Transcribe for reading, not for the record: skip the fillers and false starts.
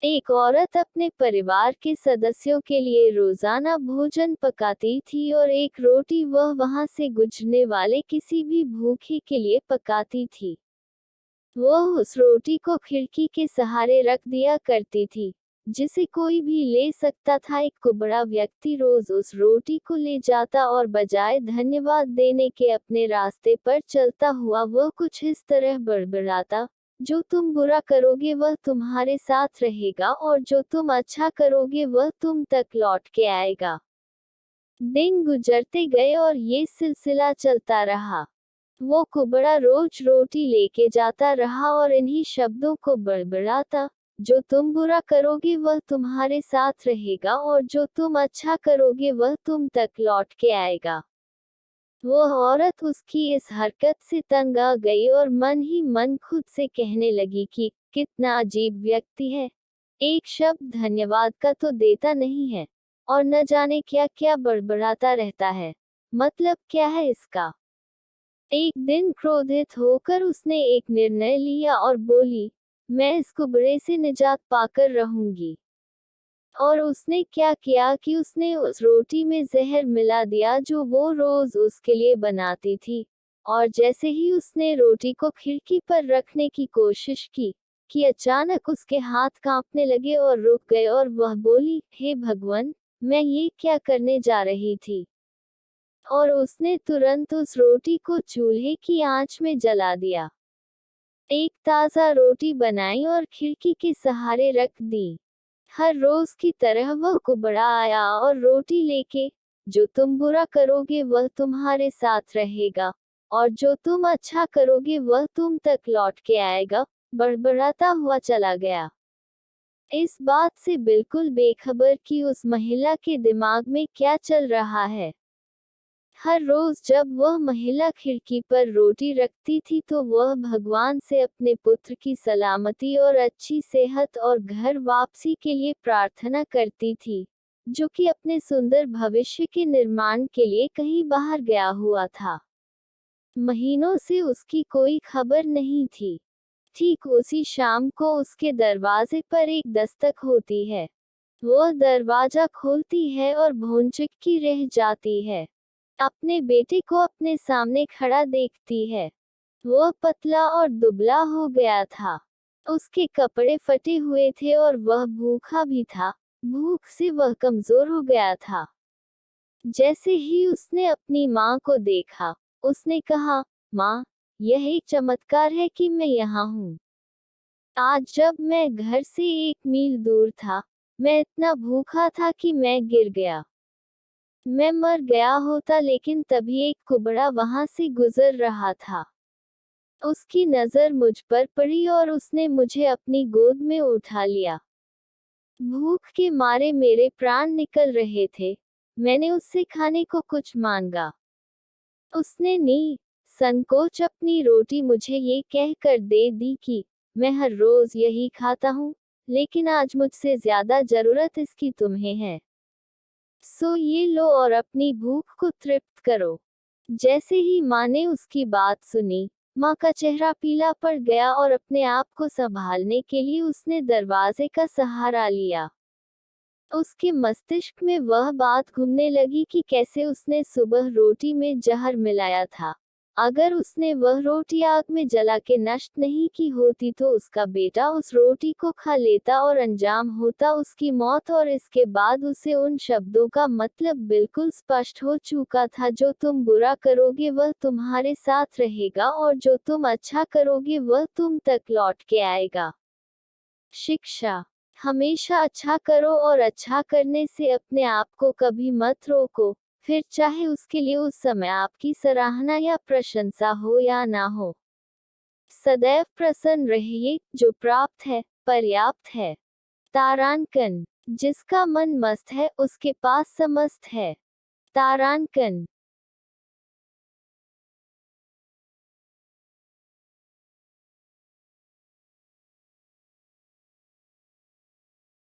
एक औरत अपने परिवार के सदस्यों के लिए रोजाना भोजन पकाती थी और एक रोटी वह वहां से गुजरने वाले किसी भी भूखे के लिए पकाती थी। वह उस रोटी को खिड़की के सहारे रख दिया करती थी, जिसे कोई भी ले सकता था। एक कुबड़ा व्यक्ति रोज उस रोटी को ले जाता और बजाय धन्यवाद देने के अपने रास्ते पर चलता हुआ वह कुछ इस तरह बड़बड़ाता, जो तुम बुरा करोगे वह तुम्हारे साथ रहेगा और जो तुम अच्छा करोगे वह तुम तक लौट के आएगा। दिन गुजरते गए और ये सिलसिला चलता रहा। वो कुबड़ा रोज रोटी लेके जाता रहा और इन्हीं शब्दों को बड़बड़ाता, जो तुम बुरा करोगे वह तुम्हारे साथ रहेगा और जो तुम अच्छा करोगे वह तुम तक लौट के आएगा। वो औरत उसकी इस हरकत से तंग आ गई और मन ही मन खुद से कहने लगी कि कितना अजीब व्यक्ति है। एक शब्द धन्यवाद का तो देता नहीं है और न जाने क्या क्या बड़बड़ाता रहता है। मतलब क्या है इसका। एक दिन क्रोधित होकर उसने एक निर्णय लिया और बोली, मैं इस कुबड़े से निजात पाकर रहूंगी। और उसने क्या किया कि उसने उस रोटी में जहर मिला दिया जो वो रोज उसके लिए बनाती थी। और जैसे ही उसने रोटी को खिड़की पर रखने की कोशिश की, कि अचानक उसके हाथ कांपने लगे और रुक गए और वह बोली, हे भगवान, मैं ये क्या करने जा रही थी। और उसने तुरंत उस रोटी को चूल्हे की आंच में जला दिया। एक ताज़ा रोटी बनाई और खिड़की के सहारे रख दी। हर रोज की तरह वह कुबड़ा आया और रोटी लेके, जो तुम बुरा करोगे वह तुम्हारे साथ रहेगा और जो तुम अच्छा करोगे वह तुम तक लौट के आएगा, बड़बड़ाता हुआ चला गया। इस बात से बिल्कुल बेखबर कि उस महिला के दिमाग में क्या चल रहा है। हर रोज जब वह महिला खिड़की पर रोटी रखती थी तो वह भगवान से अपने पुत्र की सलामती और अच्छी सेहत और घर वापसी के लिए प्रार्थना करती थी, जो कि अपने सुंदर भविष्य के निर्माण के लिए कहीं बाहर गया हुआ था। महीनों से उसकी कोई खबर नहीं थी। ठीक उसी शाम को उसके दरवाजे पर एक दस्तक होती है। वह दरवाजा खोलती है और भौंचक्की रह जाती है। अपने बेटे को अपने सामने खड़ा देखती है। वह पतला और दुबला हो गया था। उसके कपड़े फटे हुए थे और वह भूखा भी था। भूख से वह कमजोर हो गया था। जैसे ही उसने अपनी माँ को देखा, उसने कहा, माँ, यह एक चमत्कार है कि मैं यहाँ हूँ। आज जब मैं घर से 1 मील दूर था, मैं इतना भूखा था कि मैं गिर गया। मैं मर गया होता, लेकिन तभी एक कुबड़ा वहां से गुजर रहा था। उसकी नजर मुझ पर पड़ी और उसने मुझे अपनी गोद में उठा लिया। भूख के मारे मेरे प्राण निकल रहे थे। मैंने उससे खाने को कुछ मांगा। उसने संकोच अपनी रोटी मुझे ये कहकर दे दी कि मैं हर रोज यही खाता हूँ, लेकिन आज मुझसे ज्यादा जरूरत इसकी तुम्हें है। सो ये लो और अपनी भूख को तृप्त करो। जैसे ही माँ ने उसकी बात सुनी, माँ का चेहरा पीला पड़ गया और अपने आप को संभालने के लिए उसने दरवाजे का सहारा लिया। उसके मस्तिष्क में वह बात घूमने लगी कि कैसे उसने सुबह रोटी में जहर मिलाया था। अगर उसने वह रोटी आग में जला के नष्ट नहीं की होती तो उसका बेटा उस रोटी को खा लेता और अंजाम होता उसकी मौत। और इसके बाद उसे उन शब्दों का मतलब बिल्कुल स्पष्ट हो चुका था, जो तुम बुरा करोगे वह तुम्हारे साथ रहेगा और जो तुम अच्छा करोगे वह तुम तक लौट के आएगा। शिक्षा। हमेशा अच्छा करो और अच्छा करने से अपने आप को कभी मत रोको, फिर चाहे उसके लिए उस समय आपकी सराहना या प्रशंसा हो या ना हो। सदैव प्रसन्न रहिए, जो प्राप्त है पर्याप्त है। तारांकन। जिसका मन मस्त है उसके पास समस्त है। तारांकन।